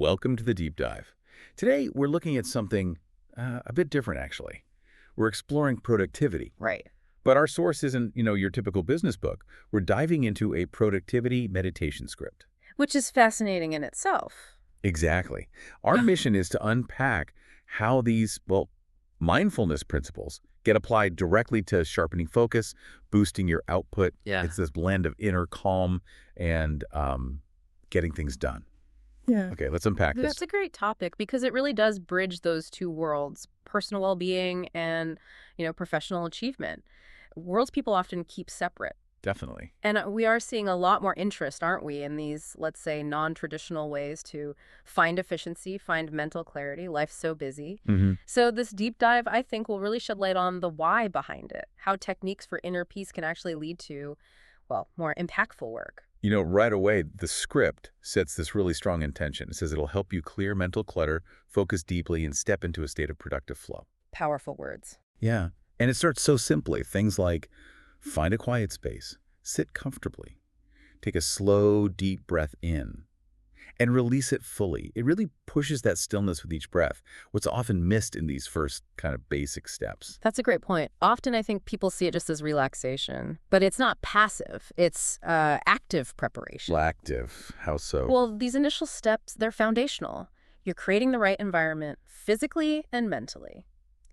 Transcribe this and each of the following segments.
Welcome to the deep dive. Today, we're looking at something a bit different, actually. We're exploring productivity. Right. But our source isn't, your typical business book. We're diving into a productivity meditation script. Which is fascinating in itself. Exactly. Our mission is to unpack how these, mindfulness principles get applied directly to sharpening focus, boosting your output. Yeah. It's this blend of inner calm and getting things done. Yeah. Okay, let's unpack this. That's a great topic because it really does bridge those two worlds, personal well-being and, professional achievement. Worlds people often keep separate. Definitely. And we are seeing a lot more interest, aren't we, in these, let's say, non-traditional ways to find efficiency, find mental clarity. Life's so busy. So this deep dive, I think, will really shed light on the why behind it, how techniques for inner peace can actually lead to, more impactful work. Right away, the script sets this really strong intention. It says it'll help you clear mental clutter, focus deeply, and step into a state of productive flow. Powerful words. Yeah. And it starts so simply. Things like find a quiet space, sit comfortably, take a slow, deep breath in, and release it fully. It really pushes that stillness with each breath, what's often missed in these first kind of basic steps. That's a great point. Often I think people see it just as relaxation, but it's not passive. It's active preparation. Active. How so? Well, these initial steps, they're foundational. You're creating the right environment physically and mentally.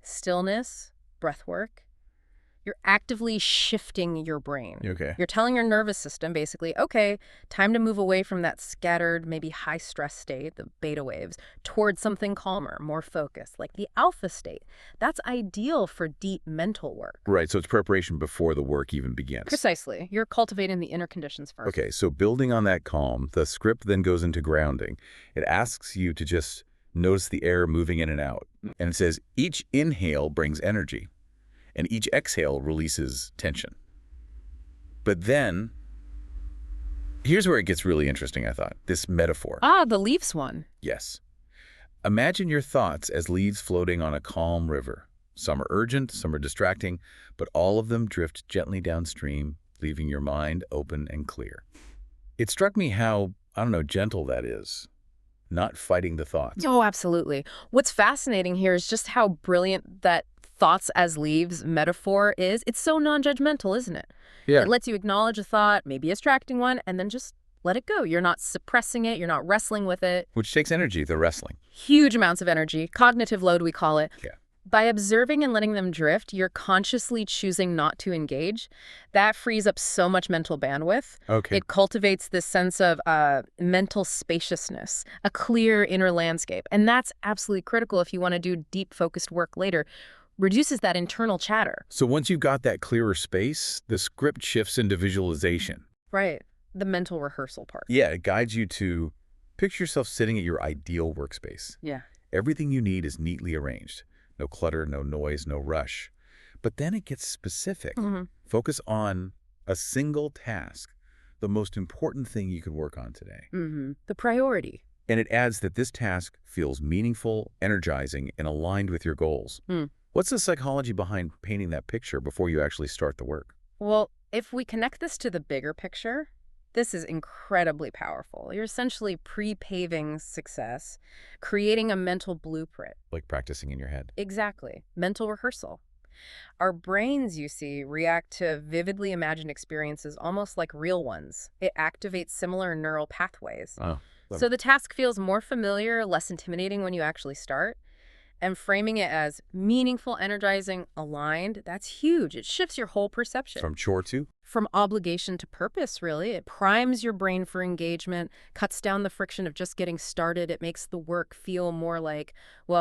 Stillness, breath work. You're actively shifting your brain. Okay. You're telling your nervous system, basically, okay, time to move away from that scattered, maybe high-stress state, the beta waves, towards something calmer, more focused, like the alpha state. That's ideal for deep mental work. Right, so it's preparation before the work even begins. Precisely. You're cultivating the inner conditions first. Okay, so building on that calm, the script then goes into grounding. It asks you to just notice the air moving in and out. And it says each inhale brings energy, and each exhale releases tension. But then, here's where it gets really interesting, I thought. This metaphor. Ah, the leaves one. Yes. Imagine your thoughts as leaves floating on a calm river. Some are urgent, some are distracting, but all of them drift gently downstream, leaving your mind open and clear. It struck me how, gentle that is. Not fighting the thoughts. Oh, absolutely. What's fascinating here is just how brilliant that thoughts as leaves metaphor is. It's so non-judgmental, isn't it? Yeah. It lets you acknowledge a thought, maybe a distracting one, and then just let it go. You're not suppressing it. You're not wrestling with it. Which takes energy, the wrestling. Huge amounts of energy. Cognitive load, we call it. Yeah. By observing and letting them drift, you're consciously choosing not to engage. That frees up so much mental bandwidth. Okay. It cultivates this sense of mental spaciousness, a clear inner landscape. And that's absolutely critical if you want to do deep, focused work later. Reduces that internal chatter. So once you've got that clearer space, the script shifts into visualization. Right. The mental rehearsal part. Yeah, it guides you to picture yourself sitting at your ideal workspace. Yeah. Everything you need is neatly arranged. No clutter, no noise, no rush. But then it gets specific. Focus on a single task, the most important thing you could work on today. The priority. And it adds that this task feels meaningful, energizing, and aligned with your goals. What's the psychology behind painting that picture before you actually start the work? Well, if we connect this to the bigger picture, this is incredibly powerful. You're essentially pre-paving success, creating a mental blueprint. Like practicing in your head. Exactly. Mental rehearsal. Our brains, you see, react to vividly imagined experiences almost like real ones. It activates similar neural pathways. Oh. So the task feels more familiar, less intimidating when you actually start. And framing it as meaningful, energizing, aligned, that's huge. It shifts your whole perception. From chore to? From obligation to purpose, really. It primes your brain for engagement, cuts down the friction of just getting started. It makes the work feel more like,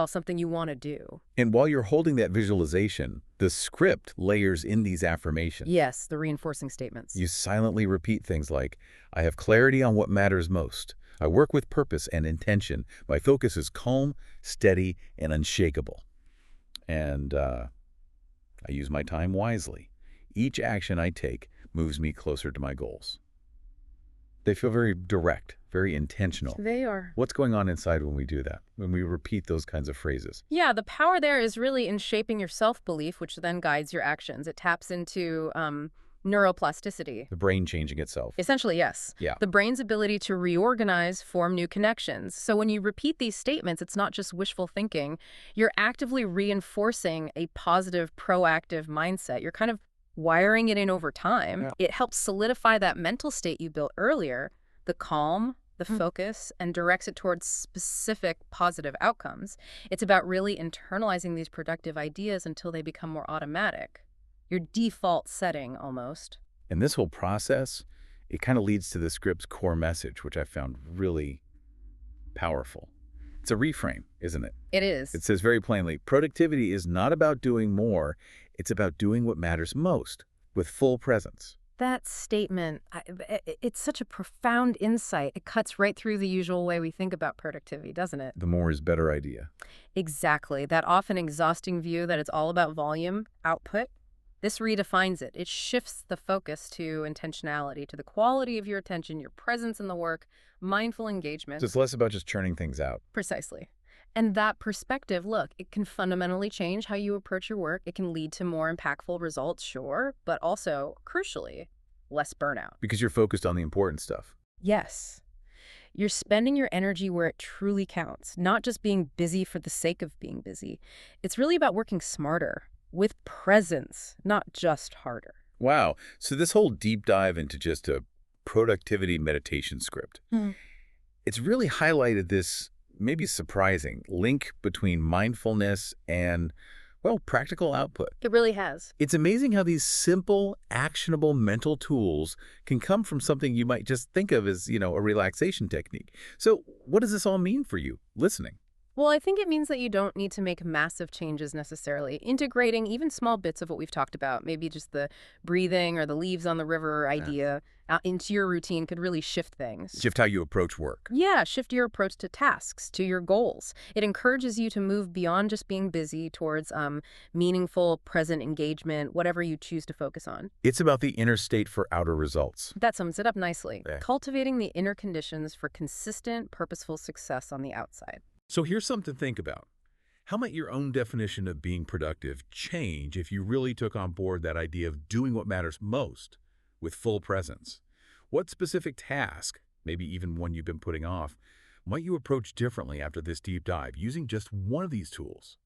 something you want to do. And while you're holding that visualization, the script layers in these affirmations. Yes, the reinforcing statements. You silently repeat things like, I have clarity on what matters most. I work with purpose and intention. My focus is calm, steady, and unshakable. And I use my time wisely. Each action I take moves me closer to my goals. They feel very direct, very intentional. They are. What's going on inside when we do that, when we repeat those kinds of phrases? Yeah, the power there is really in shaping your self-belief, which then guides your actions. It taps into Neuroplasticity. The brain changing itself. Essentially, yes. Yeah. The brain's ability to reorganize, form new connections. So when you repeat these statements, it's not just wishful thinking. You're actively reinforcing a positive, proactive mindset. You're kind of wiring it in over time. Yeah. It helps solidify that mental state you built earlier, the calm, the focus, and directs it towards specific positive outcomes. It's about really internalizing these productive ideas until they become more automatic. Your default setting, almost. And this whole process, it kind of leads to the script's core message, which I found really powerful. It's a reframe, isn't it? It is. It says very plainly, productivity is not about doing more, it's about doing what matters most, with full presence. That statement, it's such a profound insight. It cuts right through the usual way we think about productivity, doesn't it? The more is better idea. Exactly. That often exhausting view that it's all about volume, output. This redefines it. It shifts the focus to intentionality, to the quality of your attention, your presence in the work, mindful engagement. So it's less about just churning things out. Precisely. And that perspective, look, it can fundamentally change how you approach your work. It can lead to more impactful results, sure, but also, crucially, less burnout. Because you're focused on the important stuff. Yes. You're spending your energy where it truly counts, not just being busy for the sake of being busy. It's really about working smarter, with presence, not just harder. Wow. So this whole deep dive into just a productivity meditation script, it's really highlighted this maybe surprising link between mindfulness and, well, practical output. It really has. It's amazing how these simple, actionable mental tools can come from something you might just think of as, a relaxation technique. So what does this all mean for you listening? Well, I think it means that you don't need to make massive changes necessarily. Integrating even small bits of what we've talked about, maybe just the breathing or the leaves on the river idea, into your routine could really shift things. Shift how you approach work. Yeah, shift your approach to tasks, to your goals. It encourages you to move beyond just being busy towards meaningful, present engagement, whatever you choose to focus on. It's about the inner state for outer results. That sums it up nicely. Yeah. Cultivating the inner conditions for consistent, purposeful success on the outside. So here's something to think about. How might your own definition of being productive change if you really took on board that idea of doing what matters most with full presence? What specific task, maybe even one you've been putting off, might you approach differently after this deep dive using just one of these tools?